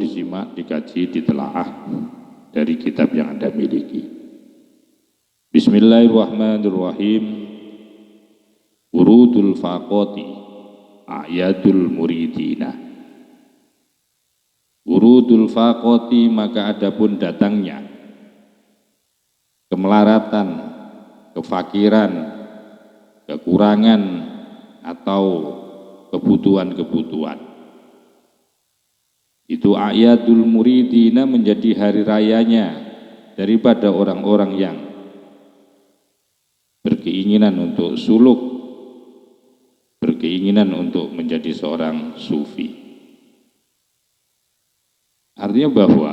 disimak, dikaji, ditelaah dari kitab yang Anda miliki. Bismillahirrahmanirrahim. Urudul faqati ayatul muridina. Urudul faqati, maka adapun datangnya kemelaratan, kefakiran, kekurangan atau kebutuhan-kebutuhan. Itu ayatul muridina, menjadi hari rayanya daripada orang-orang yang berkeinginan untuk suluk, berkeinginan untuk menjadi seorang sufi. Artinya bahwa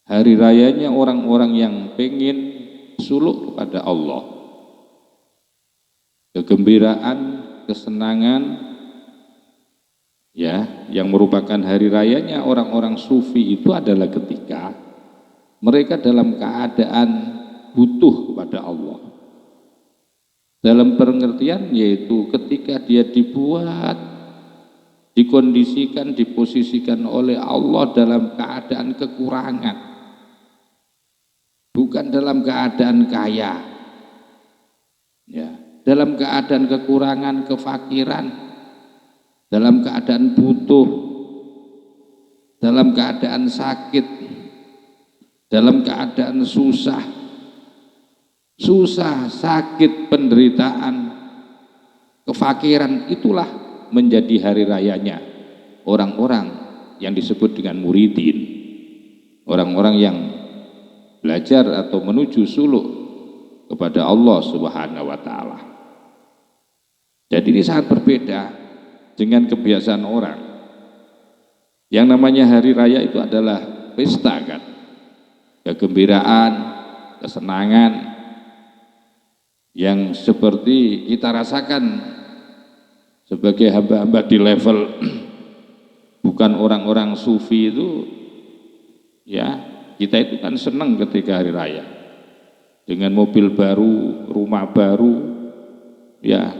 hari rayanya orang-orang yang pengen suluk kepada Allah, kegembiraan, kesenangan, ya, yang merupakan hari rayanya orang-orang sufi itu adalah ketika mereka dalam keadaan butuh kepada Allah. Dalam pengertian yaitu ketika dia dibuat, dikondisikan, diposisikan oleh Allah dalam keadaan kekurangan, bukan dalam keadaan kaya, ya, dalam keadaan kekurangan, kefakiran, dalam keadaan butuh, dalam keadaan sakit, dalam keadaan susah, sakit, penderitaan, kefakiran, itulah menjadi hari rayanya orang-orang yang disebut dengan muridin, orang-orang yang belajar atau menuju suluk kepada Allah Subhanahu wa Ta'ala. Jadi ini sangat berbeda dengan kebiasaan orang. Yang namanya hari raya itu adalah pesta, kan, kegembiraan, kesenangan yang seperti kita rasakan sebagai hamba-hamba di level bukan orang-orang sufi itu, ya, kita itu kan senang ketika hari raya dengan mobil baru, rumah baru, ya,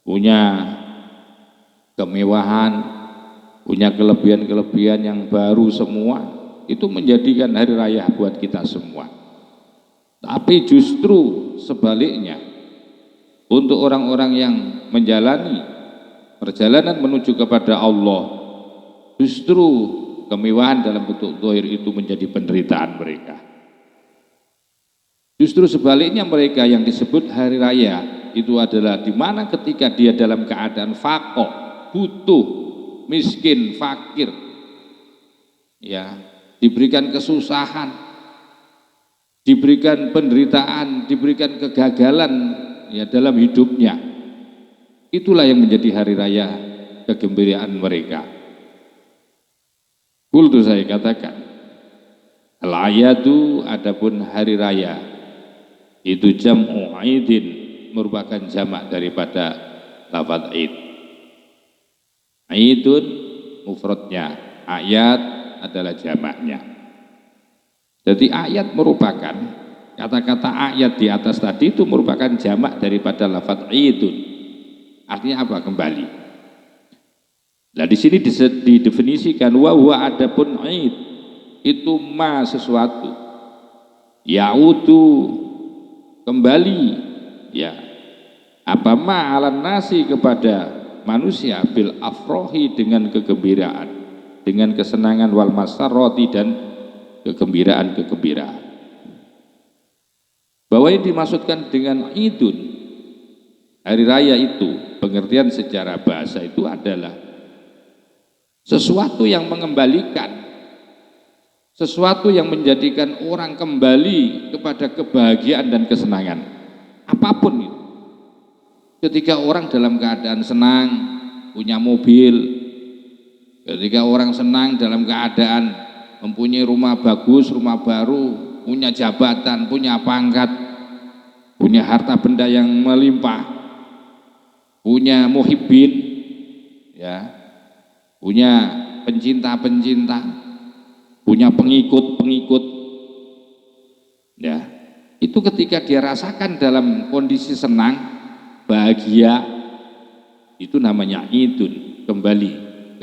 punya kemewahan, punya kelebihan-kelebihan yang baru semua, itu menjadikan hari raya buat kita semua. Tapi justru sebaliknya, untuk orang-orang yang menjalani perjalanan menuju kepada Allah, justru kemewahan dalam bentuk zahir itu menjadi penderitaan mereka. Justru sebaliknya, mereka yang disebut hari raya itu adalah di mana ketika dia dalam keadaan faqo, butuh, miskin, fakir, ya, diberikan kesusahan, diberikan penderitaan, diberikan kegagalan, ya, dalam hidupnya. Itulah yang menjadi hari raya kegembiraan mereka. Kultu, saya katakan, al-ayatu, adapun hari raya itu jam'u aidin, merupakan jamak daripada lafaz id. Aidun mufradnya, ayat adalah jamaknya. Jadi ayat merupakan, kata-kata ayat di atas tadi itu merupakan jamak daripada lafaz idun. Artinya apa? Kembali. Nah, di sini didefinisikan wa huwa, adapun id itu ma, sesuatu, yaudu, kembali, ya, apa ma alan nasi, kepada manusia, bil afrohi, dengan kegembiraan, dengan kesenangan, wal masarroti, dan kegembiraan. Bahwa yang dimaksudkan dengan idun, hari raya itu, pengertian secara bahasa itu adalah sesuatu yang mengembalikan, sesuatu yang menjadikan orang kembali kepada kebahagiaan dan kesenangan, apapun itu. Ketika orang dalam keadaan senang, punya mobil, ketika orang senang dalam keadaan mempunyai rumah bagus, rumah baru, punya jabatan, punya pangkat, punya harta benda yang melimpah, punya muhibbin, ya, punya pencinta-pencinta, punya pengikut-pengikut, ya, itu ketika dia rasakan dalam kondisi senang, bahagia, itu namanya idun, kembali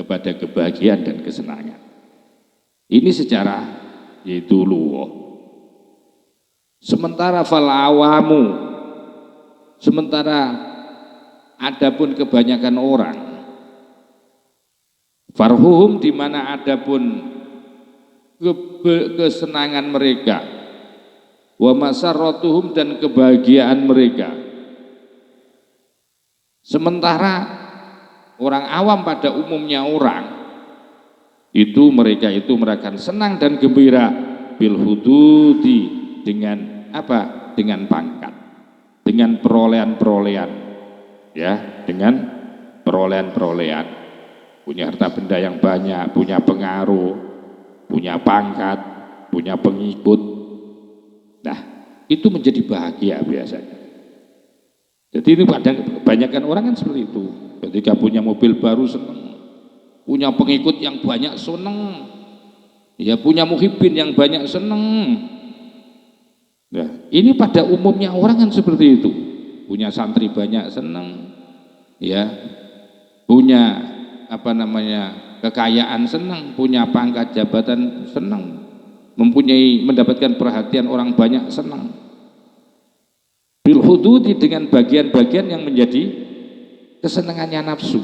kepada kebahagiaan dan kesenangan. Ini secara yaitu luwah. Sementara fal awamu, sementara adapun kebanyakan orang, farhuhum, di mana adapun kesenangan mereka, wa masarratuhum, dan kebahagiaan mereka. Sementara orang awam pada umumnya orang itu mereka merasakan senang dan gembira bil hududi, dengan apa? Dengan pangkat, dengan perolehan-perolehan, ya, dengan perolehan-perolehan, punya harta benda yang banyak, punya pengaruh, punya pangkat, punya pengikut. Nah, itu menjadi bahagia biasanya. Jadi ini kebanyakan orang kan seperti itu. Ketika punya mobil baru senang, punya pengikut yang banyak senang, ya, punya muhibbin yang banyak senang. Nah, ini pada umumnya orang kan seperti itu. Punya santri banyak senang, ya, punya apa namanya kekayaan senang, punya pangkat jabatan senang, mendapatkan perhatian orang banyak senang. Bil hududi, dengan bagian-bagian yang menjadi kesenangannya nafsu.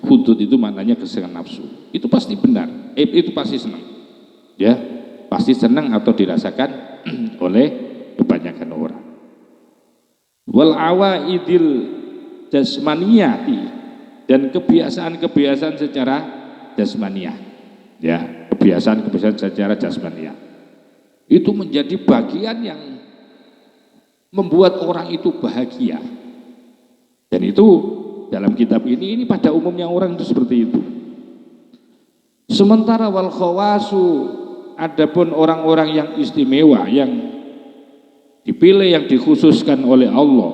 Hudud itu maknanya kesenangan nafsu. Itu pasti benar. Itu pasti senang. Ya, pasti senang atau dirasakan oleh kebanyakan orang. Wal awaidil jasmaniyati, dan kebiasaan-kebiasaan secara jasmaniyah, ya, kebiasaan-kebiasaan secara jasmaniyah itu menjadi bagian yang membuat orang itu bahagia. Dan itu dalam kitab ini pada umumnya orang itu seperti itu. Sementara wal khawasu, adapun orang-orang yang istimewa, yang dipilih, yang dikhususkan oleh Allah,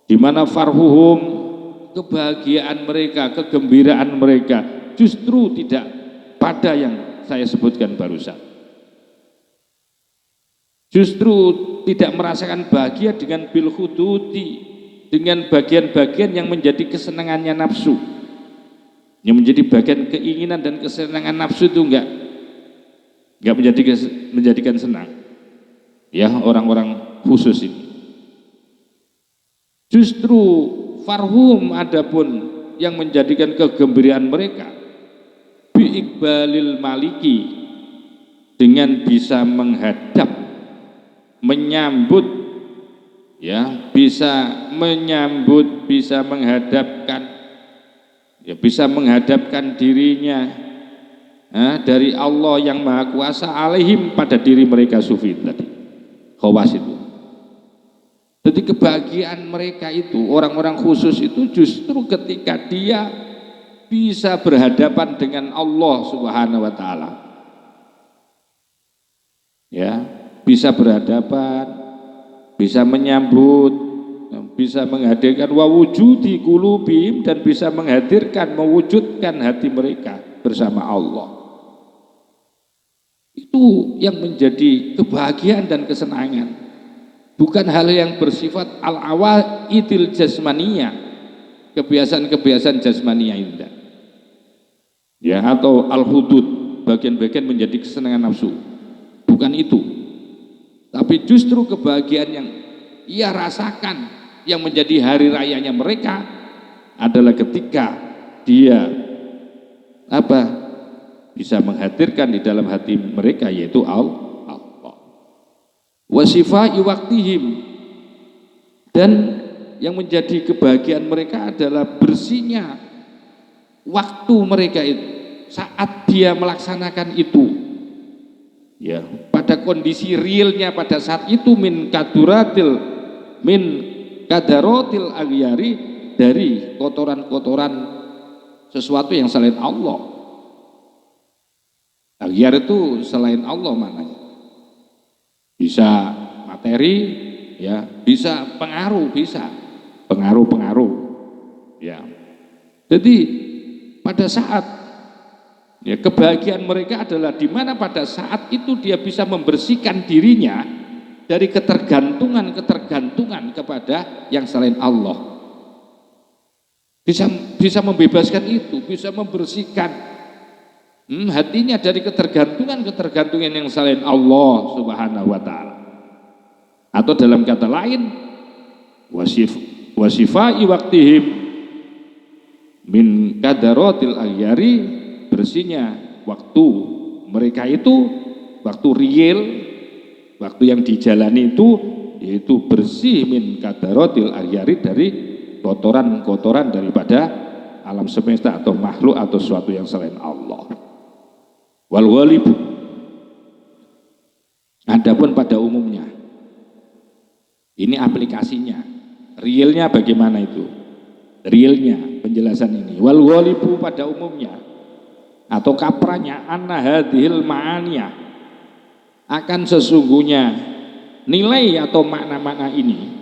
di mana farhuhum, kebahagiaan mereka, kegembiraan mereka justru tidak pada yang saya sebutkan barusan. Justru tidak merasakan bahagia dengan bil hududi, dengan bagian-bagian yang menjadi kesenangannya nafsu, yang menjadi bagian keinginan dan kesenangan nafsu itu enggak menjadikan senang, ya, orang-orang khusus ini. Justru farhum, adapun yang menjadikan kegembiraan mereka bi iqbalil maliki, dengan bisa menghadap, menyambut, ya, bisa menyambut, bisa menghadapkan, ya, bisa menghadapkan dirinya dari Allah yang Maha Kuasa alaihim, pada diri mereka sufi tadi, khawas itu. Jadi kebahagiaan mereka itu, orang-orang khusus itu, justru ketika dia bisa berhadapan dengan Allah Subhanahu wa taala. Ya, bisa berhadapan, bisa menyambut, bisa menghadirkan wawujudi qulubihim, dan bisa menghadirkan, mewujudkan hati mereka bersama Allah. Itu yang menjadi kebahagiaan dan kesenangan. Bukan hal yang bersifat al-awaidil jasmaniyah, kebiasaan-kebiasaan jasmaniyah itu, ya, atau al-hudud, bagian-bagian menjadi kesenangan nafsu. Bukan itu. Tapi justru kebahagiaan yang ia rasakan, yang menjadi hari rayanya mereka, adalah ketika dia bisa menghadirkan di dalam hati mereka, yaitu Allah. Wasifai waktihim, dan yang menjadi kebahagiaan mereka adalah bersihnya waktu mereka itu saat dia melaksanakan itu, ya, pada kondisi realnya pada saat itu, min kadarotil aghyari, dari kotoran-kotoran sesuatu yang selain Allah. Aghyar itu selain Allah maknanya. Bisa materi, ya, bisa pengaruh, ya. Jadi pada saat, ya, kebahagiaan mereka adalah di mana pada saat itu dia bisa membersihkan dirinya dari ketergantungan kepada yang selain Allah. Bisa bisa membebaskan itu, bisa membersihkan hatinya dari ketergantungan yang selain Allah Subhanahu wa taala. Atau dalam kata lain, wasifai waqtihim min kadaratil aghyari, bersihnya waktu mereka itu, waktu real, waktu yang dijalani itu, yaitu bersih min kadaratil aghyari, dari kotoran-kotoran daripada alam semesta atau makhluk atau sesuatu yang selain Allah. Wal ghalibu, adapun pada umumnya, ini aplikasinya, realnya bagaimana itu? Realnya penjelasan ini. Wal ghalibu, pada umumnya atau kapranya, anna hadhil ma'aniyah, akan sesungguhnya nilai atau makna-makna ini,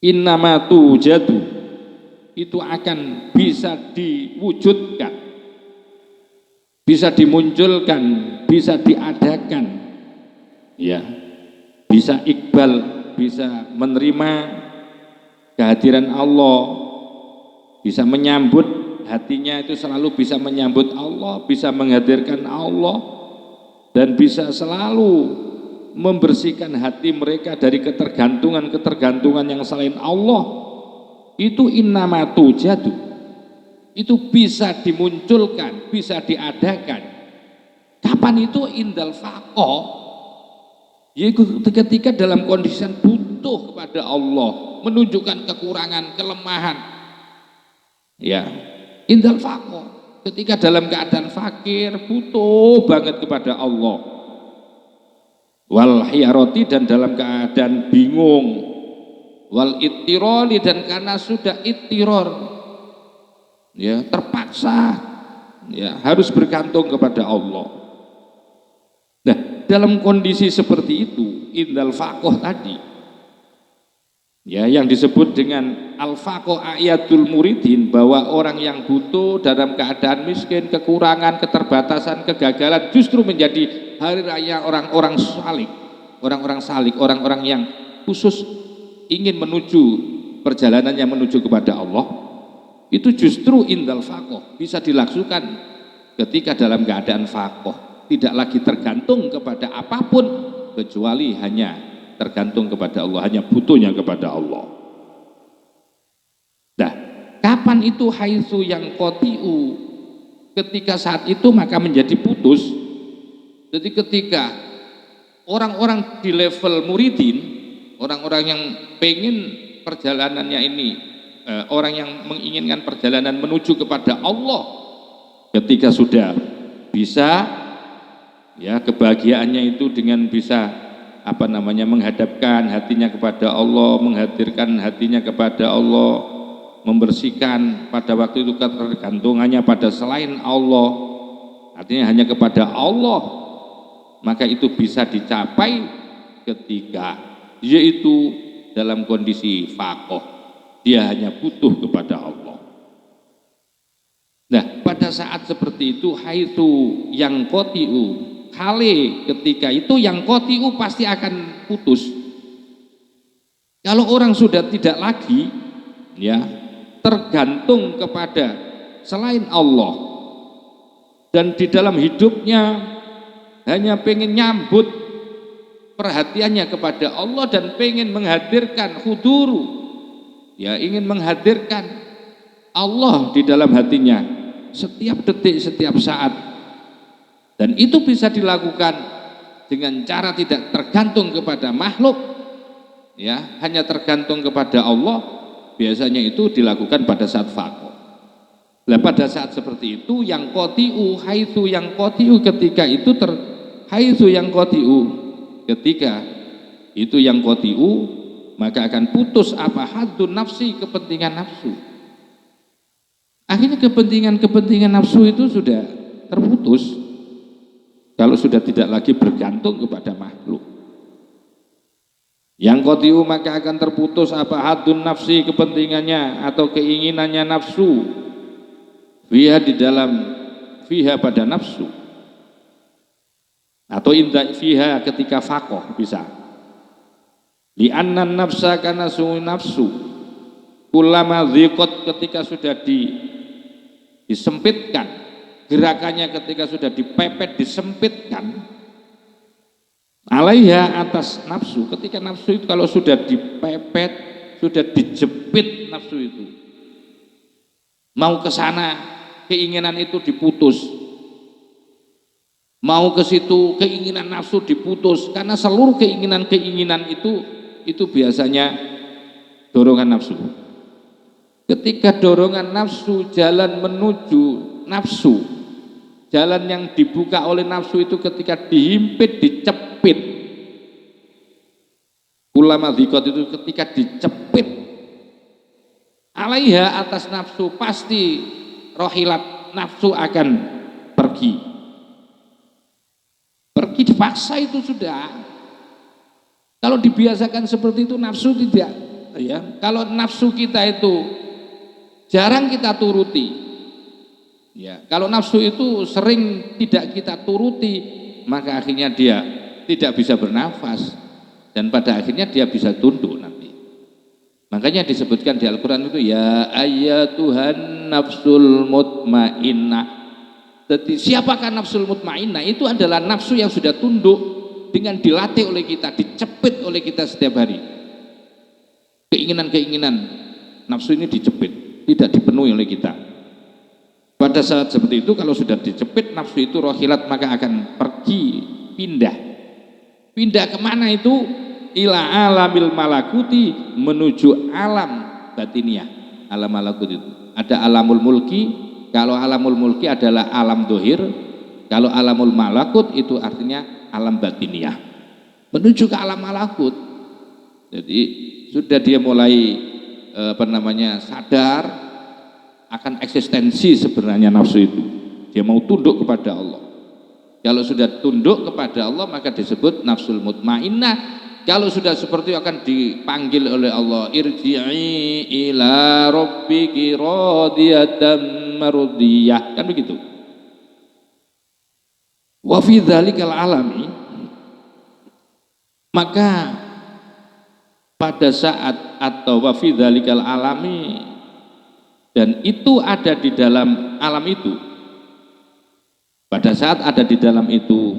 innama tujadu, itu akan bisa diwujudkan, bisa dimunculkan, bisa diadakan, ya, bisa iqbal, bisa menerima kehadiran Allah, bisa menyambut, hatinya itu selalu bisa menyambut Allah, bisa menghadirkan Allah, dan bisa selalu membersihkan hati mereka dari ketergantungan yang selain Allah. Itu innama tujadu, itu bisa dimunculkan, bisa diadakan. Kapan itu? Indal faqah, yaitu ketika dalam kondisi butuh kepada Allah, menunjukkan kekurangan, kelemahan, ya, indal faqah, ketika dalam keadaan fakir, butuh banget kepada Allah. Wal hiyaroti, dan dalam keadaan bingung. Wal ittirori, dan karena sudah ittiror, ya, terpaksa, ya, harus bergantung kepada Allah. Nah, dalam kondisi seperti itu, indal faqah tadi, ya, yang disebut dengan al-faqah ayatul muridin, bahwa orang yang butuh dalam keadaan miskin, kekurangan, keterbatasan, kegagalan, justru menjadi hari raya orang-orang salik, orang-orang yang khusus ingin menuju perjalanannya menuju kepada Allah. Itu justru indal faqah bisa dilakukan ketika dalam keadaan faqah, tidak lagi tergantung kepada apapun kecuali hanya tergantung kepada Allah, hanya butuhnya kepada Allah. Nah, kapan itu haitsu yang qati'u? Ketika saat itu maka menjadi putus. Jadi ketika orang-orang di level muridin, orang-orang yang pengen perjalanannya ini, orang yang menginginkan perjalanan menuju kepada Allah, ketika sudah bisa, ya, kebahagiaannya itu dengan bisa menghadapkan hatinya kepada Allah, menghadirkan hatinya kepada Allah, membersihkan pada waktu itu ketergantungannya pada selain Allah, artinya hanya kepada Allah, maka itu bisa dicapai ketika yaitu dalam kondisi faqah, dia hanya butuh kepada Allah. Nah, pada saat seperti itu, haitsu yang qati'u, hale ketika itu yang qati'u pasti akan putus. Kalau orang sudah tidak lagi, ya, tergantung kepada selain Allah, dan di dalam hidupnya hanya pengen nyambut perhatiannya kepada Allah dan pengen menghadirkan huduru, ya, ingin menghadirkan Allah di dalam hatinya setiap detik, setiap saat, dan itu bisa dilakukan dengan cara tidak tergantung kepada makhluk, ya, hanya tergantung kepada Allah. Biasanya itu dilakukan pada saat faqah. Nah, pada saat seperti itu yang qati'u, haitsu yang qati'u, ketika itu haitsu yang qati'u, ketika itu yang qati'u, maka akan putus apa? Haddun nafsi, kepentingan nafsu. Akhirnya kepentingan nafsu itu sudah terputus kalau sudah tidak lagi bergantung kepada makhluk. Yang qati'u, maka akan terputus apa? Haddun nafsi, kepentingannya atau keinginannya nafsu, fiha, di dalam fiha, pada nafsu, atau inda fiha, ketika faqah bisa. Li'annan nafsa, karena sungguh nafsu, kullama dhiqat ketika sudah disempitkan, gerakannya ketika sudah dipepet, disempitkan, alaiha atas nafsu, ketika nafsu itu kalau sudah dipepet, sudah dijepit nafsu itu, mau ke sana keinginan itu diputus, mau ke situ keinginan nafsu diputus, karena seluruh keinginan itu biasanya dorongan nafsu. Ketika dorongan nafsu jalan menuju nafsu, jalan yang dibuka oleh nafsu itu ketika dihimpit, dicepit, ulama dzikot itu ketika dicepit, alaiha atas nafsu, pasti rohilat, nafsu akan pergi dipaksa itu sudah. Kalau dibiasakan seperti itu nafsu tidak, ya. Kalau nafsu kita itu jarang kita turuti, ya. Kalau nafsu itu sering tidak kita turuti, maka akhirnya dia tidak bisa bernafas dan pada akhirnya dia bisa tunduk nanti. Makanya disebutkan di Al-Quran itu ya ayyatuhan nafsul mutmainnah. Jadi siapakah nafsul mutmainnah? Itu adalah nafsu yang sudah tunduk dengan dilatih oleh kita, dicepit oleh kita setiap hari. Keinginan-keinginan nafsu ini dicepit, tidak dipenuhi oleh kita. Pada saat seperti itu kalau sudah dicepit nafsu itu rohilat, maka akan pergi, pindah kemana itu? Ila alamil malakuti, menuju alam batiniah. Alam malakut itu ada alamul mulki. Kalau alamul mulki adalah alam dohir, kalau alamul malakut itu artinya alam batiniah, menuju ke alam malakut. Jadi sudah dia mulai sadar akan eksistensi sebenarnya nafsu itu. Dia mau tunduk kepada Allah. Kalau sudah tunduk kepada Allah maka disebut nafsul mutmainnah. Kalau sudah seperti itu akan dipanggil oleh Allah, irji'i ila rabbiki radiyatan mardiyah, kan begitu. Wa fi dzalikal alami, maka pada saat atau wa fi dzalikal alami, dan itu ada di dalam alam itu, pada saat ada di dalam itu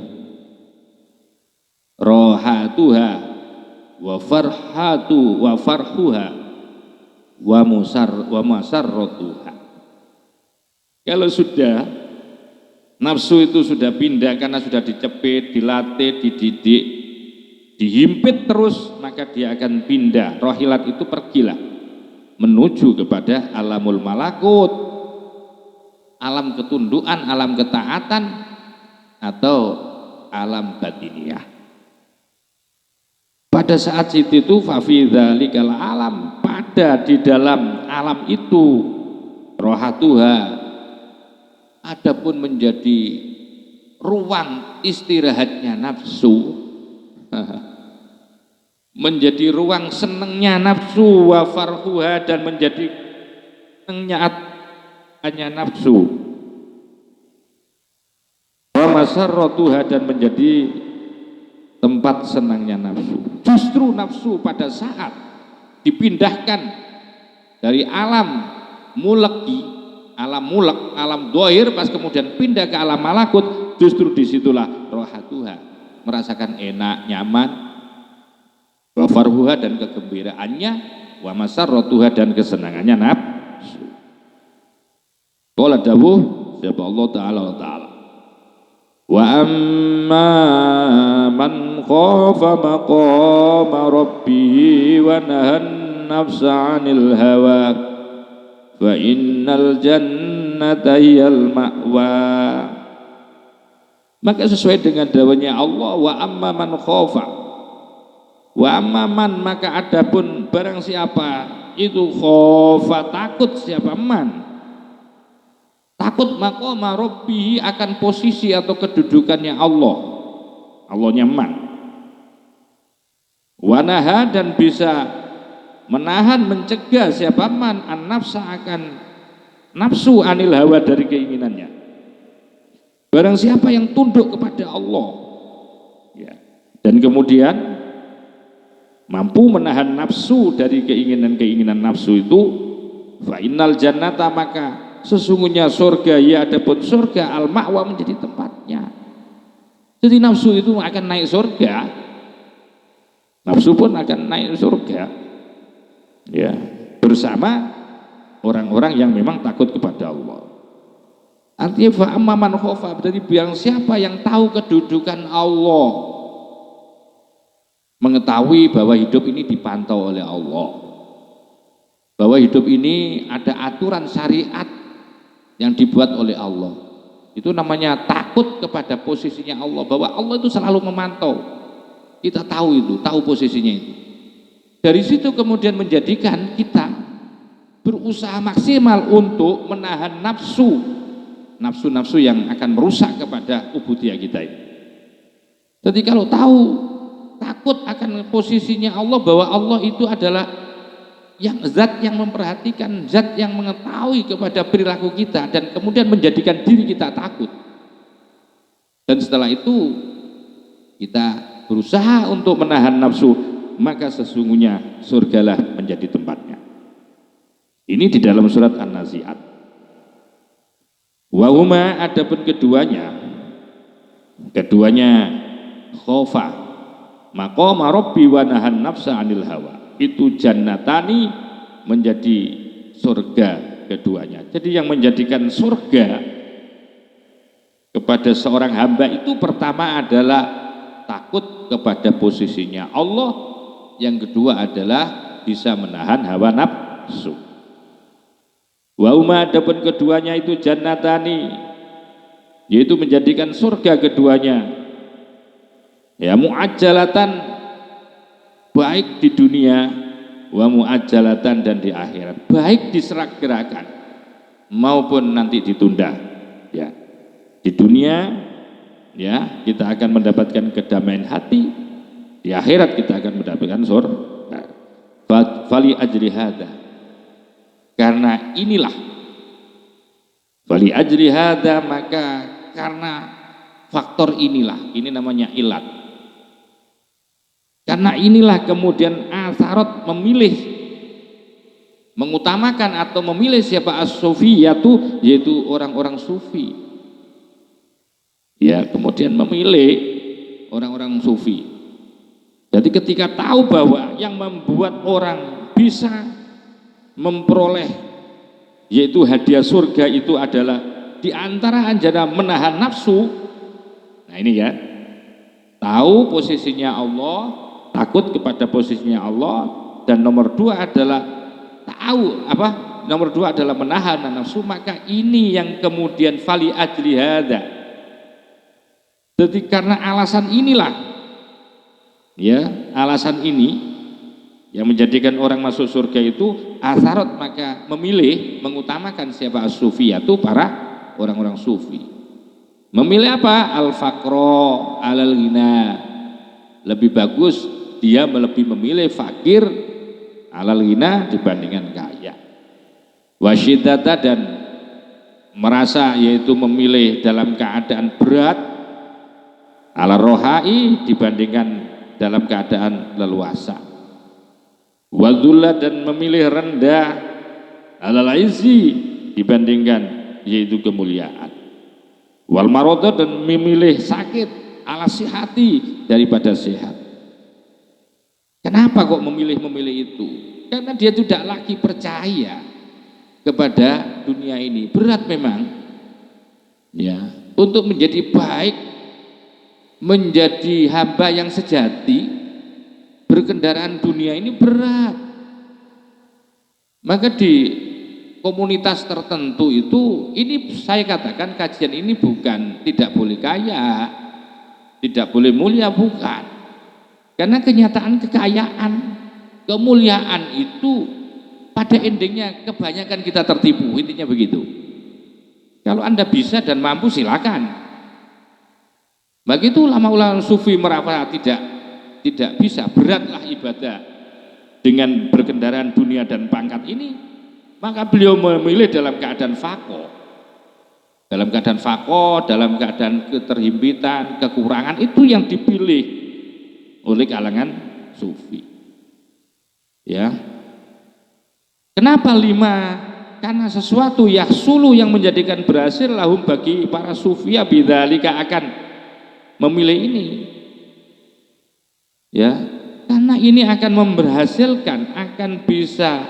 rohatuha wa farhatu wa farhuha wa masarratuha. Kalau sudah nafsu itu sudah pindah karena sudah dicepit, dilatih, dididik, dihimpit terus, maka dia akan pindah. Rohilat itu pergilah menuju kepada alamul malakut, alam ketundukan, alam ketaatan, atau alam batiniah. Pada saat itu fafi dzalikal alam, pada di dalam alam itu rohatuha, adapun menjadi ruang istirahatnya nafsu, menjadi ruang senengnya nafsu, wa farhuha, dan menjadi senengnya hanya nafsu, wa masarratuha, dan menjadi tempat senangnya nafsu. Justru nafsu pada saat dipindahkan dari alam mulki, alam mulk, alam dohir, pas kemudian pindah ke alam malakut, justru disitulah rohatuha, merasakan enak, nyaman, wa farhuha, dan kegembiraannya, wa masarratuha, dan kesenangannya nafsu. Qala dawuh siapa Allah Ta'ala wa amma man khafa maqama rabbih wa nahan nafsa 'anil hawa fa innal jannata hiyal ma'wa. Maka sesuai dengan dawanya Allah, wa amma man khafa, wa amma man, maka adapun barang siapa itu khafa, takut, siapa man, takut maqama rabbih, akan posisi atau kedudukannya Allah, Allahnya man, wanaha, dan bisa menahan, mencegah siapa man, an nafsa, akan nafsu, anil hawa, dari keinginannya. Barang siapa yang tunduk kepada Allah, ya, dan kemudian mampu menahan nafsu dari keinginan-keinginan nafsu itu, fa innal jannata, maka sesungguhnya surga, ya adapun surga, al ma'wa menjadi tempatnya. Jadi nafsu itu akan naik surga, nafsu pun akan naik surga, ya, bersama orang-orang yang memang takut kepada Allah. Artinya fa amma man khofa, berarti biang siapa yang tahu kedudukan Allah, mengetahui bahwa hidup ini dipantau oleh Allah, bahwa hidup ini ada aturan syariat yang dibuat oleh Allah. Itu namanya takut kepada posisinya Allah, bahwa Allah itu selalu memantau. Kita tahu itu, tahu posisinya itu. Dari situ kemudian menjadikan kita berusaha maksimal untuk menahan nafsu-nafsu yang akan merusak kepada ubudiyah kita ini. Jadi kalau tahu, takut akan posisinya Allah, bahwa Allah itu adalah yang zat yang memperhatikan, zat yang mengetahui kepada perilaku kita, dan kemudian menjadikan diri kita takut. Dan setelah itu kita berusaha untuk menahan nafsu, maka sesungguhnya surgalah menjadi tempatnya. Ini di dalam surat An-Nazi'at. Wa huma, adapun keduanya khofa maqama rabbi wa nahan nafsa 'anil hawa. Itu jannatani, menjadi surga keduanya. Jadi yang menjadikan surga kepada seorang hamba itu pertama adalah takut kepada posisinya Allah, yang kedua adalah bisa menahan hawa nafsu. Wa huma, adapun keduanya itu jannatani, yaitu menjadikan surga keduanya, ya, muajjalatan, baik di dunia, wa muajjalatan, dan di akhirat, baik diseragerakan maupun nanti ditunda. Ya, di dunia, ya, kita akan mendapatkan kedamaian hati, di akhirat kita akan mendapatkan surga. Fali ajri hada, karena inilah, fali ajri hada, maka karena faktor inilah, ini namanya ilat. Karena inilah kemudian Atharot memilih, mengutamakan atau memilih siapa as-sufi, yaitu orang-orang sufi. Ya, kemudian memilih orang-orang sufi. Jadi ketika tahu bahwa yang membuat orang bisa memperoleh yaitu hadiah surga itu adalah di antara anjana menahan nafsu. Nah ini ya, tahu posisinya Allah, takut kepada posisinya Allah, dan nomor dua adalah nomor dua adalah menahan nafsu, maka ini yang kemudian fali ajli hada. Jadi karena alasan inilah, ya, alasan ini yang menjadikan orang masuk surga itu Atharot, maka memilih, mengutamakan siapa as-sufi, yaitu para orang-orang sufi. Memilih apa? Al-faqro alal ghina, lebih bagus dia lebih memilih fakir alal ghina dibandingkan kaya. Wasyidata, dan merasa, yaitu memilih dalam keadaan berat, ala rohai dibandingkan dalam keadaan leluasa. Wadullah, dan memilih rendah, alal izzi dibandingkan yaitu kemuliaan. Wal marodah, dan memilih sakit, ala sihati daripada sehat. Kenapa kok memilih itu? Karena dia tidak lagi percaya kepada dunia ini. Berat memang, ya, untuk menjadi baik, menjadi hamba yang sejati, berkendaraan dunia ini berat. Maka di komunitas tertentu itu, ini saya katakan kajian ini bukan tidak boleh kaya, tidak boleh mulia, bukan. Karena kenyataan kekayaan, kemuliaan itu pada endingnya kebanyakan kita tertipu, intinya begitu. Kalau Anda bisa dan mampu silakan. Begitu ulama-ulama sufi merasa tidak bisa, beratlah ibadah dengan berkendaraan dunia dan pangkat ini, maka beliau memilih dalam keadaan faqo. Dalam keadaan faqo, dalam keadaan keterhimpitan, kekurangan, itu yang dipilih oleh kalangan sufi. Ya. Kenapa 5 karena sesuatu yahsulu yang menjadikan berhasil lahum bagi para sufia bidzalika akan memilih ini, ya, karena ini akan memberhasilkan, akan bisa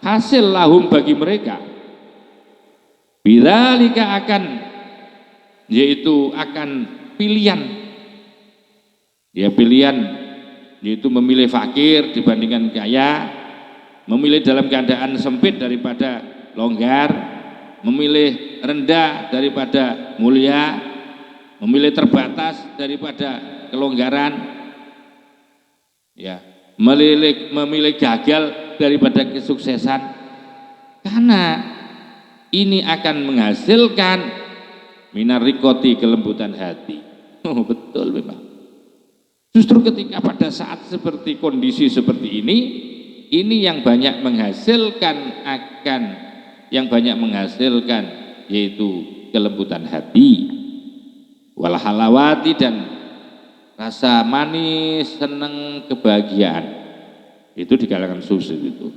hasil lahum bagi mereka, bidzalika akan, yaitu akan pilihan, ya pilihan, yaitu memilih fakir dibandingkan kaya, memilih dalam keadaan sempit daripada longgar, memilih rendah daripada mulia, memilih terbatas daripada kelonggaran, ya, memilih gagal daripada kesuksesan, karena ini akan menghasilkan minar rikoti, kelembutan hati. Oh, betul memang. Justru ketika pada saat seperti kondisi seperti ini yang banyak menghasilkan yaitu kelembutan hati, wal halawati, dan rasa manis, senang, kebahagiaan, itu di kalangan sufi itu.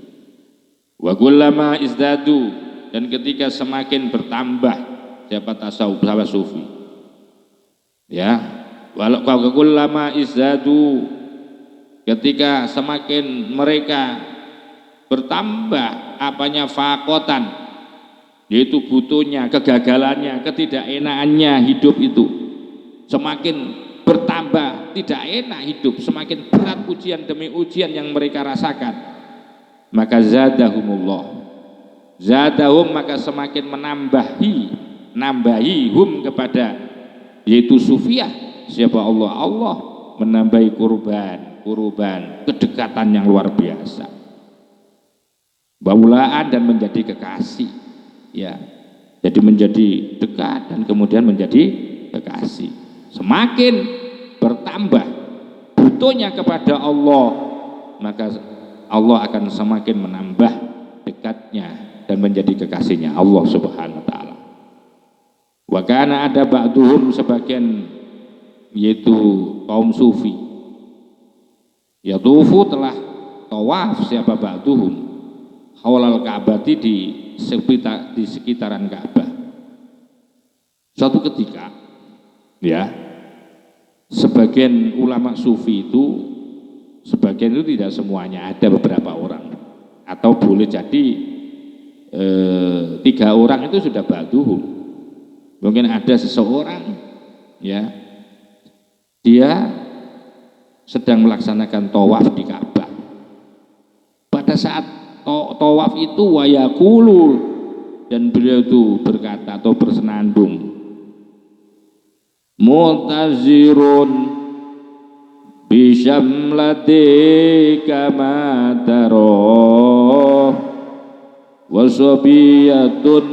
Wa kullama izdadu, dan ketika semakin bertambah siapa tasawuf, sahabat sufi, ya, walau kullama izdadu, ketika semakin mereka bertambah apanya fakotan, yaitu butuhnya, kegagalannya, ketidakenaannya hidup itu, semakin bertambah tidak enak hidup, semakin berat ujian demi ujian yang mereka rasakan, maka zadahum, maka semakin menambahi hum kepada, yaitu sufiah, siapa Allah menambahi kurban, kedekatan yang luar biasa, baulaan, dan menjadi kekasih, ya, jadi menjadi dekat dan kemudian menjadi kekasih. Semakin bertambah butuhnya kepada Allah, maka Allah akan semakin menambah dekatnya dan menjadi kekasihnya Allah Subhanahu wa taala. Wa kana, ada ba'duhum, sebagian yaitu kaum sufi, yatufu, telah tawaf siapa ba'duhum haulal Ka'bati, di sekitaran Ka'bah. Suatu ketika, ya, sebagian ulama sufi itu, sebagian itu tidak semuanya, ada beberapa orang, atau boleh jadi 3 orang itu sudah ba'duhum. Mungkin ada seseorang, ya, dia sedang melaksanakan tawaf di Ka'bah. Pada saat tawaf itu wayakulu, dan beliau itu berkata atau bersenandung, mu'tazirun bisyamlati kama taro wasobiyatun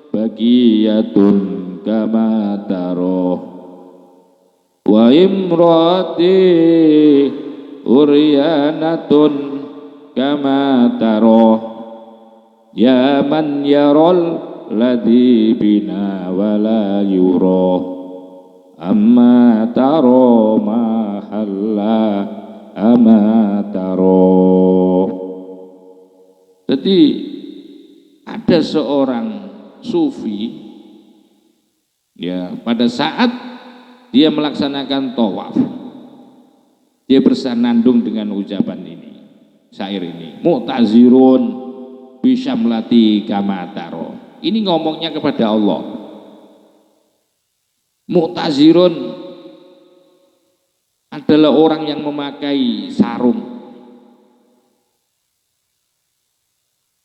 bagiyatun kama taro wa imrati uryanatun kama taro ya man yarol ladhi bina wala yuro amma taro mahalla amma taro. Jadi ada seorang sufi, ya, pada saat dia melaksanakan tawaf, dia bersenandung dengan ucapan ini, syair ini, mu'tazirun bisyamlati kama taro. Ini ngomongnya kepada Allah. Mu'tazirun adalah orang yang memakai sarung.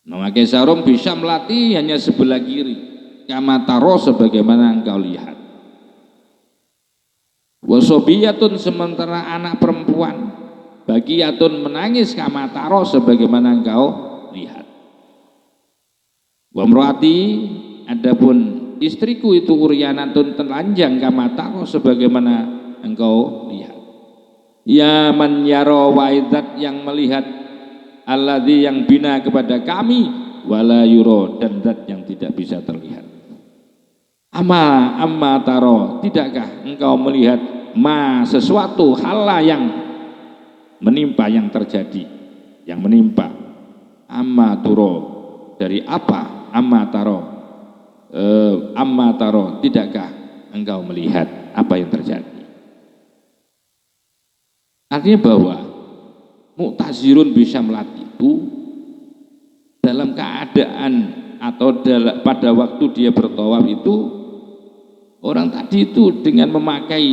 Memakai sarung bisyamlati, hanya sebelah kiri, kama taro, sebagaimana engkau lihat. Wasobiyatun, sementara anak perempuan, bagiyatun, menangis, kama taro, sebagaimana engkau lihat. Wamroati, adapun istriku itu uryanatun, telanjang, kama taro, sebagaimana engkau lihat. Ya man yaro, waidat, yang melihat, alladzi, yang bina kepada kami, wala yuro, dan zat yang tidak bisa terlihat. Amma taro, tidakkah engkau melihat sesuatu hal yang menimpa, yang terjadi, yang menimpa. Amma turo, dari apa? Amma taro, tidakkah engkau melihat apa yang terjadi? Artinya bahwa Mu'tazirun bisa melatih itu dalam keadaan atau pada waktu dia bertawaf itu, orang tadi itu dengan memakai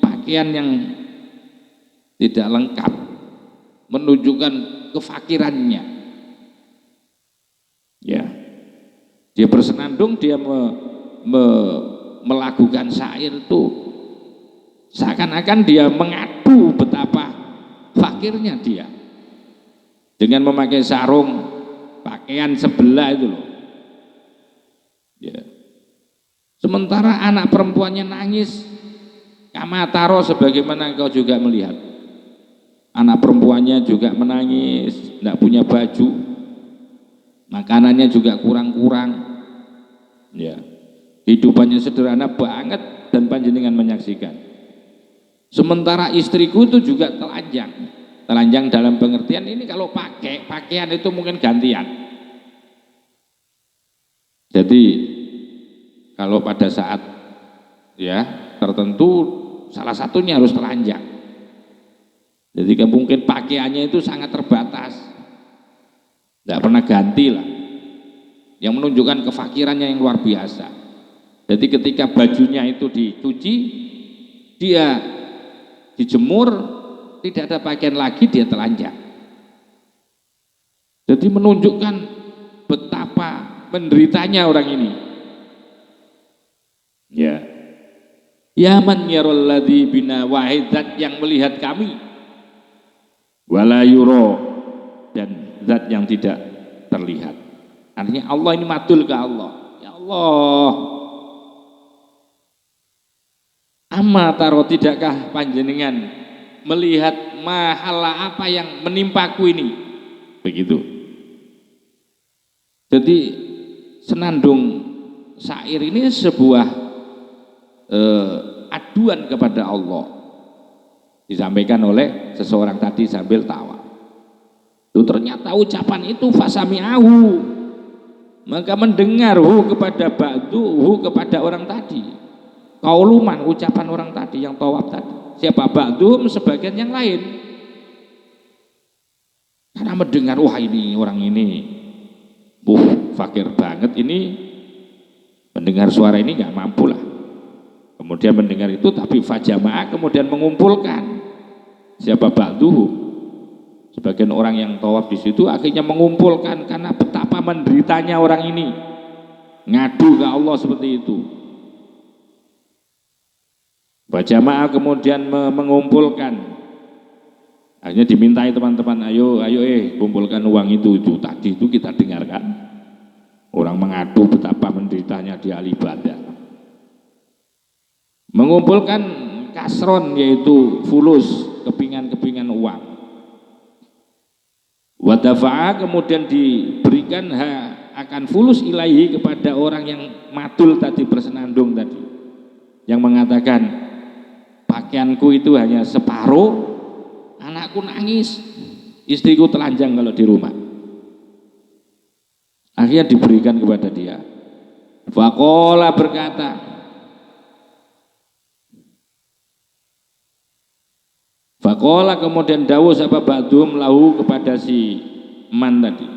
pakaian yang tidak lengkap, menunjukkan kefakirannya. Ya, dia bersenandung, dia melakukan syair itu seakan-akan dia mengadu betapa fakirnya dia dengan memakai sarung pakaian sebelah itu loh. Ya. Sementara anak perempuannya nangis, kama taro, sebagaimana engkau juga melihat. Anak perempuannya juga menangis, tidak punya baju, makanannya juga kurang-kurang. Ya. Hidupannya sederhana banget dan panjenengan menyaksikan. Sementara istriku itu juga telanjang dalam pengertian ini, kalau pakai pakaian itu mungkin gantian. Jadi kalau pada saat ya tertentu salah satunya harus telanjang. Jadi mungkin pakaiannya itu sangat terbatas, tidak pernah ganti lah, yang menunjukkan kefakirannya yang luar biasa. Jadi ketika bajunya itu dicuci, dia dijemur, tidak ada pakaian lagi, dia telanjang. Jadi menunjukkan betapa menderitanya orang ini. Ya, ya man yarul ladzi bina wahidat, yang melihat kami, wala yuro, dan zat yang tidak terlihat. Artinya Allah ini madul ke Allah. Ya Allah, amma taro, tidakkah panjenengan melihat mahala apa yang menimpaku ini? Begitu. Jadi senandung syair ini sebuah aduan kepada Allah, disampaikan oleh seseorang tadi sambil tawa. Itu ternyata ucapan itu fasami'ahu, maka mendengar kepada ba'duhu, kepada orang tadi. Kauluman, ucapan orang tadi yang tawaf tadi. Siapa? Ba'dum, sebagian yang lain. Karena mendengar, wah ini orang ini fakir banget ini, mendengar suara ini nggak mampu lah. Kemudian mendengar itu, tapi fajama'a, kemudian mengumpulkan. Siapa? Ba'duhu, sebagian orang yang tawaf di situ akhirnya mengumpulkan karena betapa menderitanya orang ini, ngadu ke Allah seperti itu. Fajama'a, kemudian mengumpulkan. Akhirnya dimintai teman-teman, ayo kumpulkan uang itu tadi itu kita dengarkan. Orang mengadu betapa menderitanya di ahli ibadah. Mengumpulkan kasron, yaitu fulus, kepingan-kepingan uang. Wadafa'a, kemudian diberikan akan fulus ilaihi, kepada orang yang madul tadi, bersenandung tadi, yang mengatakan pakaianku itu hanya separuh, anakku nangis, istriku telanjang kalau di rumah. Akhirnya diberikan kepada dia. Faqala, berkata, faqala, kemudian dawuh sapa ba'dhum lahu, kepada si man tadi,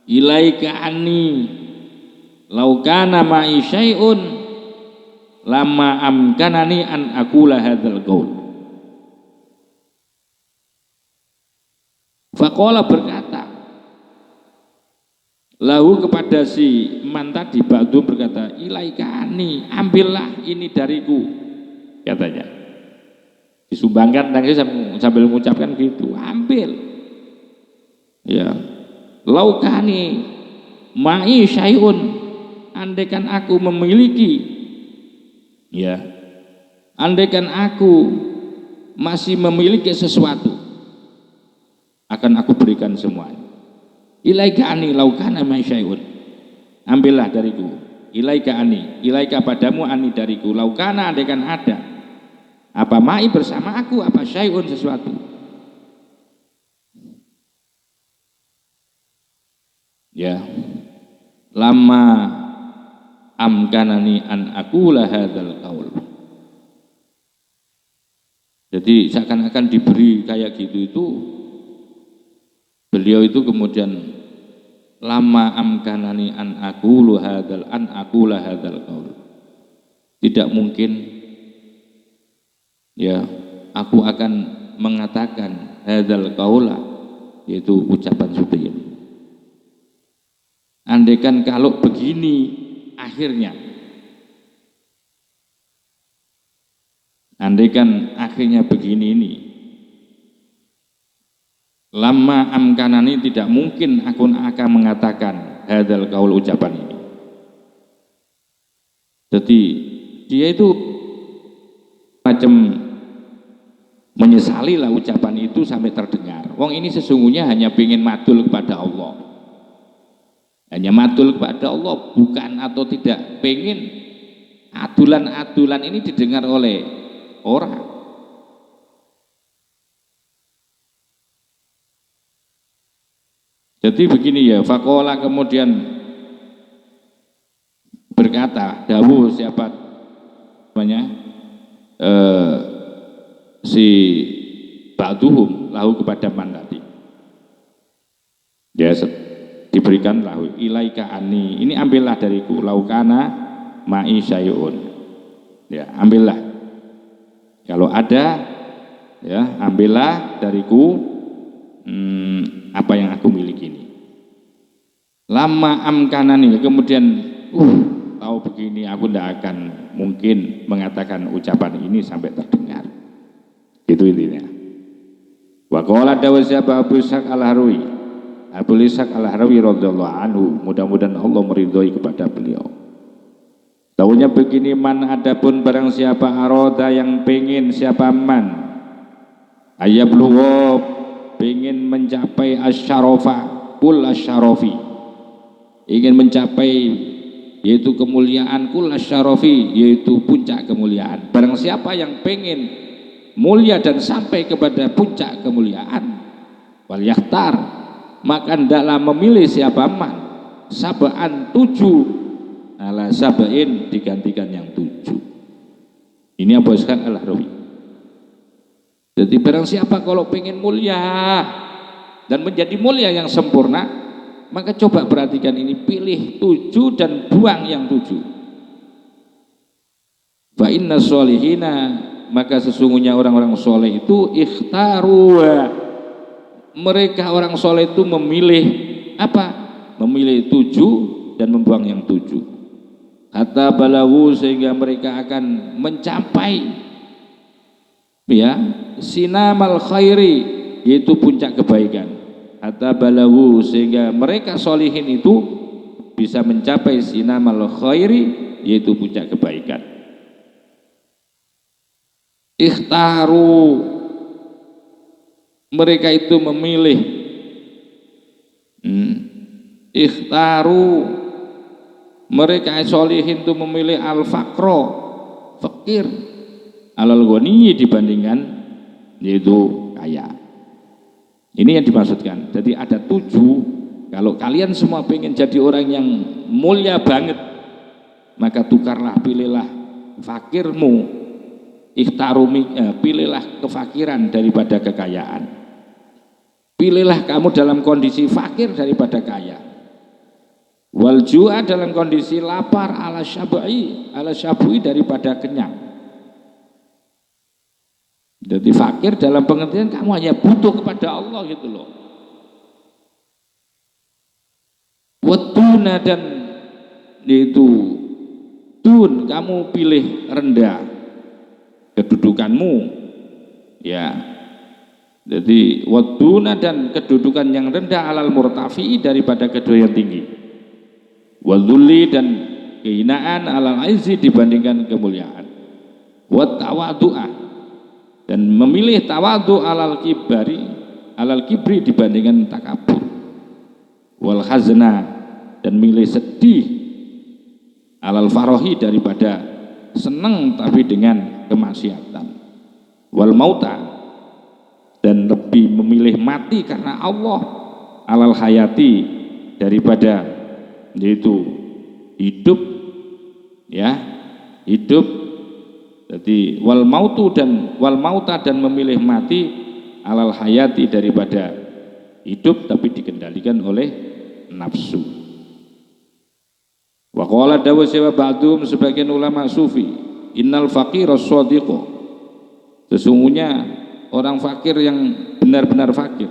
ilaika anni laukana ma'i syai'un lama amkanani an aqula hadzal qaul. Faqala, berkata lahu, kepada si man tadi, ba'dhum berkata, ilaika anni, ambillah ini dariku, katanya. Disumbangkan, sambil mengucapkan gitu, ambil. Ya, laukani ma'i syai'un, andaikan aku memiliki, ya, andaikan aku masih memiliki sesuatu, akan aku berikan semuanya. Ilaika ani laukana ma'i syai'un, ambillah dariku. Ilaika ani, ilaika padamu, ani dariku, laukana, andaikan ada, apa ma'i bersama aku, apa syai'un sesuatu. Ya, lama amkanani an aqula hadzal qaul. Jadi seakan-akan diberi kayak gitu itu, beliau itu kemudian lama amkanani an aqula hadzal qaul. Tidak mungkin ya aku akan mengatakan hadzal qaula, yaitu ucapan seperti ini. Andaikan kalau begini akhirnya, andaikan akhirnya begini ini, lama amkanani, tidak mungkin aku akan mengatakan hadzal qaul, ucapan ini. Jadi dia itu macam menyesali lah ucapan itu sampai terdengar. Wong ini sesungguhnya hanya ingin madul kepada Allah, hanya madul kepada Allah, bukan atau tidak pengen adulan-adulan ini didengar oleh orang. Jadi begini ya, faqala, kemudian berkata, dawuh siapa namanya, si ba'duhum lahu, kepada man tadi ya, diberikan lahu, ilaika ani, ini ambillah dariku, laukana ma'i syai'un, ya ambillah kalau ada, ya ambillah dariku apa yang aku miliki ini. Lama amkanani, kemudian tahu begini, aku tidak akan mungkin mengatakan ucapan ini sampai terdengar. Itu intinya. Wa qala dawsaba Abu Ishaq Al-Harwi, Abu Ishaq Al-Harwi radhiyallahu anhu, mudah-mudahan Allah meridhoi kepada beliau. Tahunya begini, man, adapun barang siapa, aroda yang pengen, siapa man, ayablugha, pengen mencapai asyarafa, kul asyarafi, ingin mencapai yaitu kemuliaan, kul asyarafi, yaitu puncak kemuliaan. Barang siapa yang pengen mulia dan sampai kepada puncak kemuliaan, wal yakhtar, maka hendaklah memilih siapa man, sab'an 7 ala sab'in, digantikan yang 7. Ini Abu Ishaq Al-Harwi. Jadi barang siapa kalau pengen mulia dan menjadi mulia yang sempurna, maka coba perhatikan ini, pilih 7 dan buang yang 7. Fa inna sholihina, maka sesungguhnya orang-orang soleh itu ikhtaru, mereka orang soleh itu memilih apa? Memilih 7 dan membuang yang 7. Hatta balagu, sehingga mereka akan mencapai ya sinamal khairi, yaitu puncak kebaikan. Hatta balagu, sehingga mereka solihin itu bisa mencapai sinamal khairi, yaitu puncak kebaikan. Ikhtaru, mereka itu memilih, ikhtaru, mereka solihin itu memilih al-faqro, fakir, alal ghani, dibandingkan yaitu kaya. Ini yang dimaksudkan. Jadi ada 7. Kalau kalian semua pengen jadi orang yang mulia banget, maka tukarlah, pilihlah fakirmu, ikhtarumi, pilihlah kefakiran daripada kekayaan. Pilihlah kamu dalam kondisi fakir daripada kaya. Wal ju'a, dalam kondisi lapar, ala syab'i daripada kenyang. Jadi fakir dalam pengertian kamu hanya butuh kepada Allah gitu loh. Watuna, dan yaitu dun, kamu pilih rendah kedudukanmu, ya. Jadi watuna, dan kedudukan yang rendah, alal murtafi'i daripada kedua yang tinggi, wadhulli, dan kehinaan, alal aizi dibandingkan kemuliaan, wattawadu'ah, dan memilih tawadu, alal kibri dibandingkan takabur, wal khazna, dan milih sedih, alal farohi daripada senang tapi dengan kemaksiatan, wal mauta, dan lebih memilih mati karena Allah, alal hayati daripada yaitu hidup, ya, hidup. Jadi wal mauta dan memilih mati alal hayati daripada hidup, tapi dikendalikan oleh nafsu. Wa qala dawu sewa ba'dhum, sebagian ulama sufi, innal faqira shadiqa, sesungguhnya orang fakir yang benar-benar fakir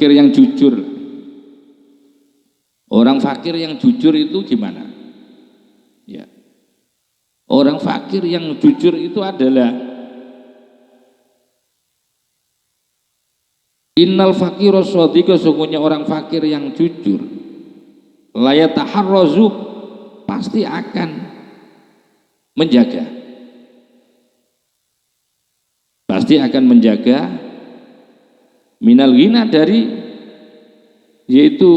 yang jujur. Orang fakir yang jujur itu gimana? Ya. Orang fakir yang jujur itu adalah innal faqira shadiqa, sesungguhnya orang fakir yang jujur la yataharrazu, pasti akan menjaga, minal ghina, dari yaitu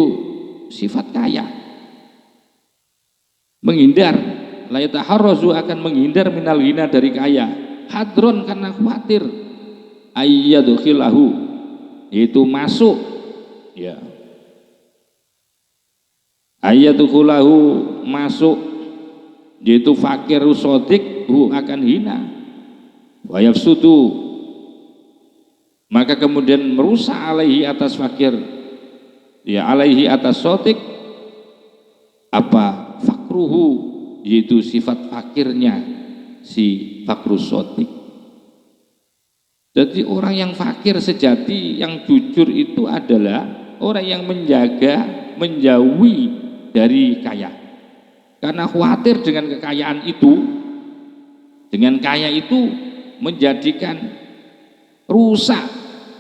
sifat kaya, menghindar, la yataharrazu, akan menghindar minal ghina, dari kaya, hadron, karena khawatir, ayyadkhilahu, yaitu masuk, ya, ayyadkhulahu, masuk, yaitu fakir sodik akan hina, wa yafsudu, maka kemudian merusak alaihi, atas fakir, ya, alaihi, atas sodik, apa, fakruhu, yaitu sifat fakirnya si fakrus sodik. Jadi orang yang fakir sejati, yang jujur itu adalah orang yang menjauhi dari kaya, karena khawatir dengan kekayaan itu, dengan kaya itu menjadikan rusak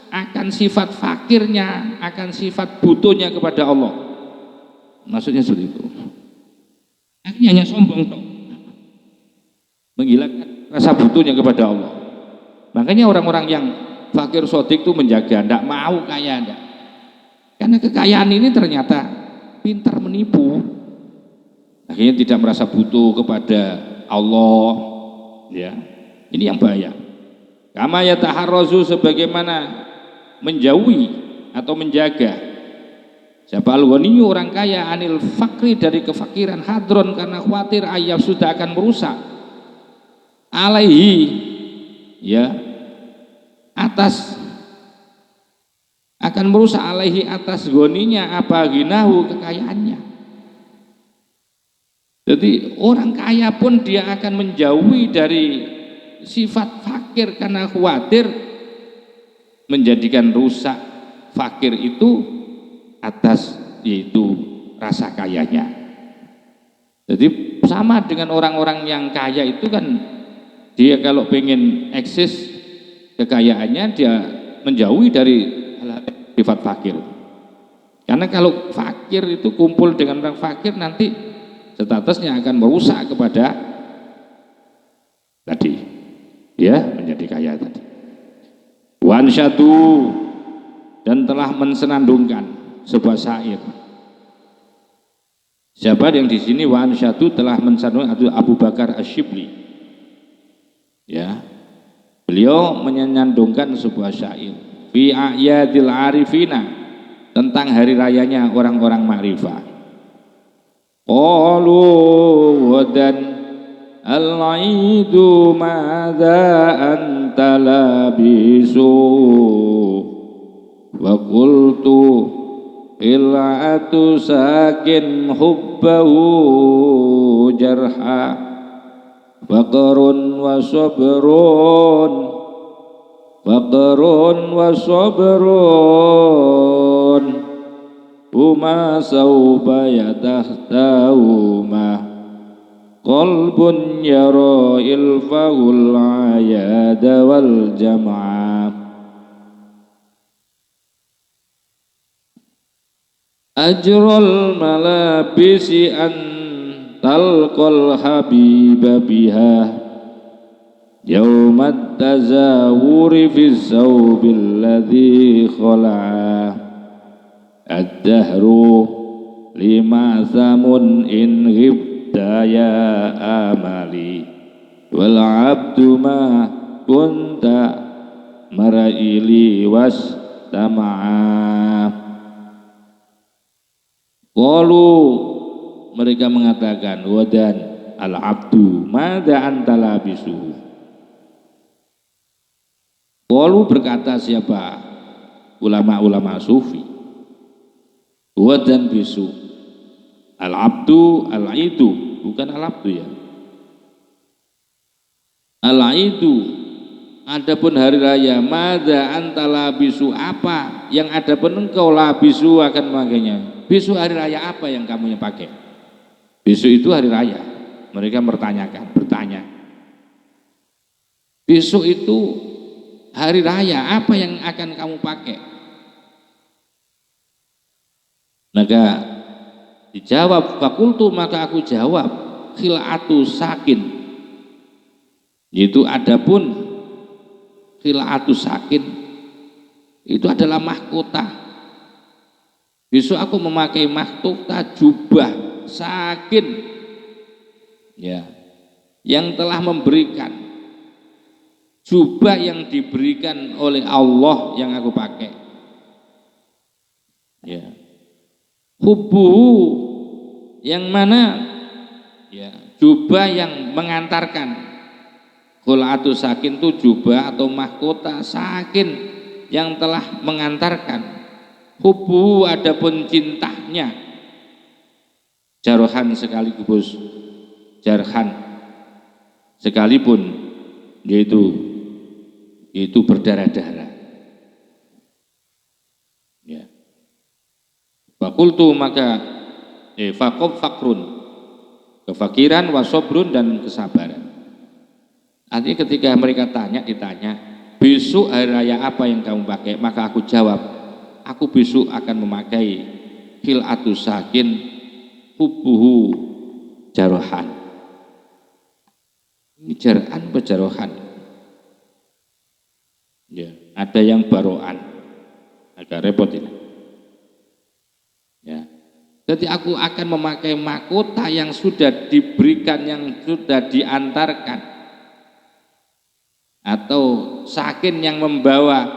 akan sifat fakirnya, akan sifat butuhnya kepada Allah. Maksudnya seperti itu. Akhirnya hanya sombong toh, menghilangkan rasa butuhnya kepada Allah. Makanya orang-orang yang fakir sodik itu menjaga, tidak mau kaya, enggak. Karena kekayaan ini ternyata pintar menipu. Akhirnya tidak merasa butuh kepada Allah, ya. Ini yang bahaya. Kama yataharrazu, sebagaimana menjauhi atau menjaga, siapa al-ghaniyu, orang kaya, anil fakri, dari kefakiran, hadron, karena khawatir, ayat sudah akan merusak, alaihi, ya, atas, akan merusak, alaihi, atas ghaninya, apa, ghinahu, kekayaannya. Jadi orang kaya pun dia akan menjauhi dari sifat fakir karena khawatir menjadikan rusak fakir itu atas, yaitu rasa kayanya. Jadi sama dengan orang-orang yang kaya itu kan, dia kalau pengen eksis kekayaannya, dia menjauhi dari sifat fakir. Karena kalau fakir itu kumpul dengan orang fakir, nanti statusnya akan merusak kepada tadi, ya, menjadi kaya tadi. Wansyadu, dan telah mensenandungkan sebuah syair. Siapa yang di sini wansyadu telah mensenandungkan? Abu Bakar Asy-Syibli, ya, beliau menyandungkan sebuah syair fi a'yadil arifina, tentang hari rayanya orang-orang ma'rifah. Qalu wadan al-aidu madza anta labisu, wa qultu il'atu sakin hubbahu jarha, faqrun wa sabrun, faqrun wa sabrun, huma sawfa yatahtawma, qalbun yara ilfahul ayada wal jam'a, ajrul malabisi an talqal habiba biha, yawmat tazawuri fi sawbil ladhi khala'a, ad-dahru lima samun in ghibta ya amali, wal abdu ma kunta mara'ili was tama'a, Qalu, mereka mengatakan, wadan al-abdu madza anta labisu. Qalu, berkata siapa? Ulama-ulama sufi. Wadan bisu. Al-abdu al-aidu, bukan al-abdu ya. Al-aidu, adapun hari raya, madza anta labisu, apa yang adapun engkau labisu akan memakainya. Besok hari raya apa yang kamu pakai? Besok itu hari raya. Mereka bertanya. Besok itu hari raya, apa yang akan kamu pakai? Maka dijawab, fakultu, maka aku jawab, khil'atu sakin, yaitu adapun khil'atu sakin itu adalah mahkota. Besok aku memakai mahkota jubah sakin, ya, yang telah memberikan, jubah yang diberikan oleh Allah yang aku pakai, ya. Hubbuhu, yang mana, ya, jubah yang mengantarkan. Khul'atu sakin itu jubah atau mahkota sakin yang telah mengantarkan. Hubbuhu, adapun cintanya, jarhan sekaligus jarhan sekalipun, yaitu berdarah-darah, ya. Fakultu, maka fakob fakrun, kefakiran, wasobrun, dan kesabaran. Artinya ketika mereka ditanya, besok hari raya apa yang kamu pakai? Maka aku jawab, aku besok akan memakai khil'atu sakin, hubbuhu jarohan. Ini jarhan berjarohan, ya. Ada yang baroan, agak repot ini, ya. Jadi aku akan memakai mahkota yang sudah diberikan, yang sudah diantarkan, atau sakin yang membawa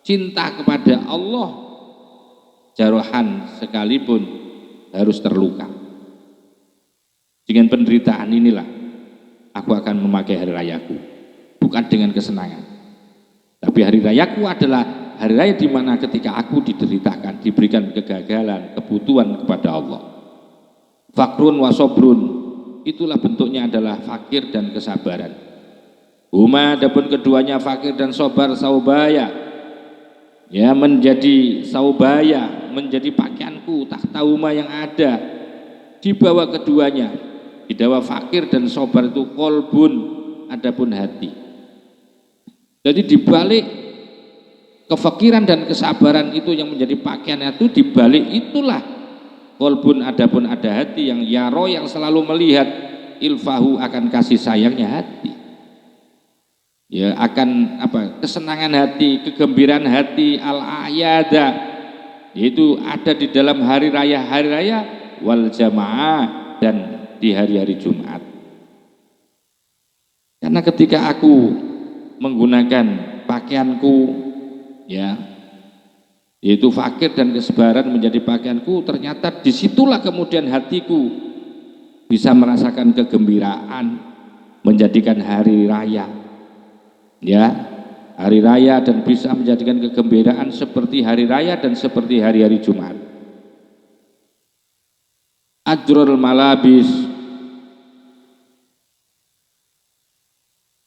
cinta kepada Allah, jarohan sekalipun harus terluka. Dengan penderitaan inilah aku akan memakai hari rayaku, bukan dengan kesenangan. Tapi hari rayaku adalah hari raya di mana ketika aku dideritakan, diberikan kegagalan, kebutuhan kepada Allah. Fakrun wasobrun, itulah bentuknya adalah fakir dan kesabaran. Huma, adapun keduanya fakir dan sobar, saubaya, ya, menjadi saubaya, menjadi pakaianku, tahta huma, yang ada di bawah keduanya, di bawah fakir dan sobar itu kolbun, adapun hati. Jadi dibalik kefakiran dan kesabaran itu yang menjadi pakaiannya, itu dibalik itulah kolbun, adapun ada hati yang yaro, yang selalu melihat ilfahu, akan kasih sayangnya hati, ya, akan apa, kesenangan hati, kegembiraan hati, al-ayada, yaitu ada di dalam hari raya wal jamaah, dan di hari-hari Jumat. Karena ketika aku menggunakan pakaianku, ya, yaitu fakir dan kesabaran menjadi pakaianku, ternyata disitulah kemudian hatiku bisa merasakan kegembiraan, menjadikan hari raya, ya, hari raya, dan bisa menjadikan kegembiraan seperti hari raya dan seperti hari-hari Jumat. Ajrul malabis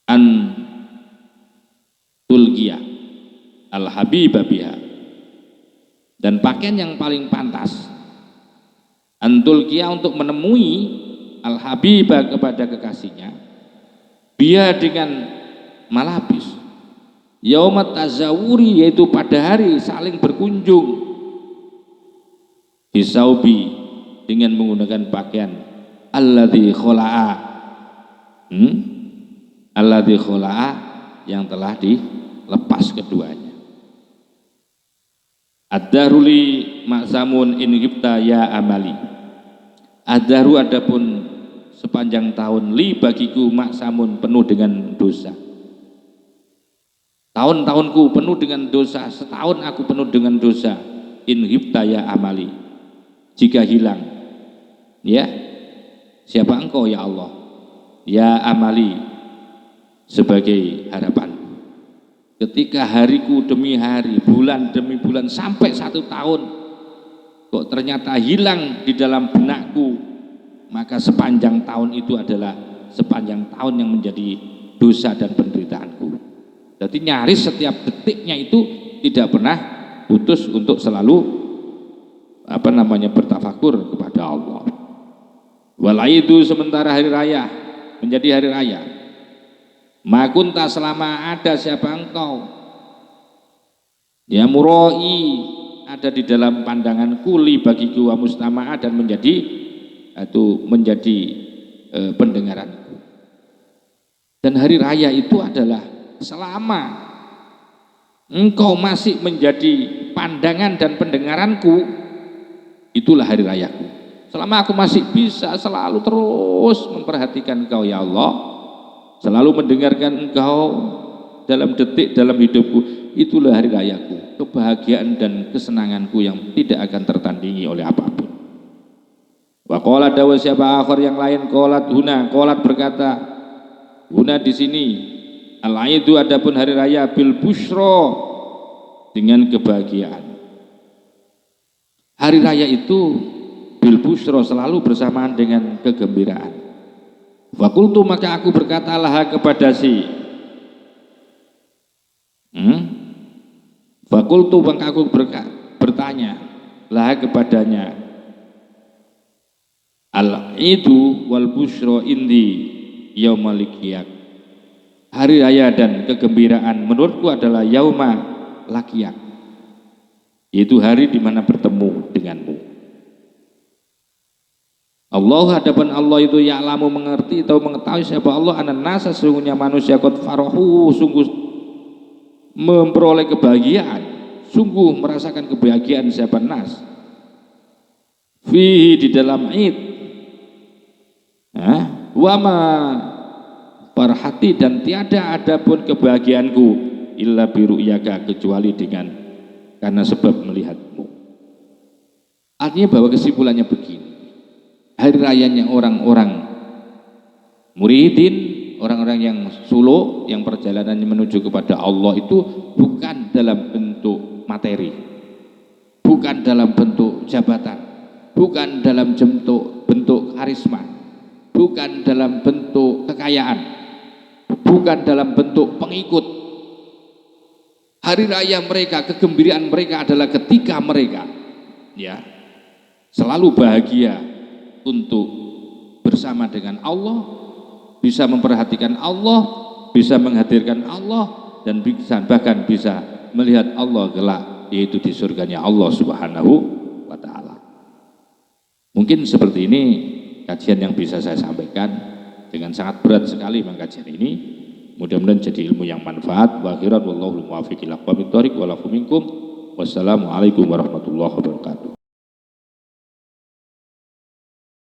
an tulgiya al habibah biha, dan pakaian yang paling pantas an tulgiya, untuk menemui al habibah, kepada kekasihnya, biha, dengan malabis, yaumat tazawuri, yaitu pada hari saling berkunjung, bisaubi, dengan menggunakan pakaian alladzi khola'a, alladzi khola'a, yang telah dilepas keduanya. Ad-daruli maksamun in ghibta ya amali, ad-daru, adapun sepanjang tahun, li, bagiku, maksamun, penuh dengan dosa. Tahun-tahunku penuh dengan dosa, setahun aku penuh dengan dosa. In ghibta ya amali, jika hilang. Ya, siapa engkau ya Allah? Ya amali, sebagai harapan. Ketika hariku demi hari, bulan demi bulan, sampai 1 tahun, kok ternyata hilang di dalam benakku, maka sepanjang tahun itu adalah sepanjang tahun yang menjadi dosa dan penderitaanku. Jadi nyaris setiap detiknya itu tidak pernah putus untuk selalu bertafakur kepada Allah. Walaidu, sementara hari raya menjadi hari raya. Makunta, selama ada siapa engkau, ya muroi, ada di dalam pandanganku, li bagiku, wa mustama'a, dan menjadi pendengaranku. Dan hari raya itu adalah selama engkau masih menjadi pandangan dan pendengaranku, itulah hari rayaku. Selama aku masih bisa selalu terus memperhatikan engkau ya Allah, selalu mendengarkan engkau dalam detik dalam hidupku, itulah hari rayaku, kebahagiaan dan kesenanganku yang tidak akan tertandingi oleh apapun. Wa qalat, dawa siapa akhir yang lain, qalat huna, qalat berkata, huna di sini, al-aidu adapun hari raya, bil busyra, dengan kebahagiaan. Hari raya itu bil busyra, selalu bersamaan dengan kegembiraan. Fakultu, maka aku berkata laha kepada si Fakultu, maka aku bertanya laha kepadanya, al-idu wal busyra indi yaumal qiyam. Hari raya dan kegembiraan menurutku adalah yauma laqiyak, yaitu hari di mana bertemu denganmu. Allah, hadapan Allah itu ya'lamu, mengerti atau mengetahui siapa Allah, anan nasa, sesungguhnya manusia, qad farahu, sungguh memperoleh kebahagiaan, sungguh merasakan kebahagiaan siapa nas, fihi, di dalam id, wama farhati, dan tiada adapun kebahagiaanku illa biru'yaka, kecuali dengan karena sebab melihatmu. Artinya bahwa kesimpulannya begini, hari rayanya orang-orang muridin, orang-orang yang suluk, yang perjalanannya menuju kepada Allah itu bukan dalam bentuk materi, bukan dalam bentuk jabatan, bukan dalam bentuk karisma, bukan dalam bentuk kekayaan, bukan dalam bentuk pengikut. Hari raya mereka, kegembiraan mereka adalah ketika mereka selalu bahagia untuk bersama dengan Allah, bisa memperhatikan Allah, bisa menghadirkan Allah, dan bahkan bisa melihat Allah kelak, yaitu di surganya Allah Subhanahu wa ta'ala. Mungkin seperti ini kajian yang bisa saya sampaikan. Dengan sangat berat sekali kajian ini, mudah-mudahan jadi ilmu yang manfaat. Wa akhiran wallahu muwaffiq ila aqwamit thoriq wa lakum minkum. Wassalamualaikum warahmatullahi wabarakatuh.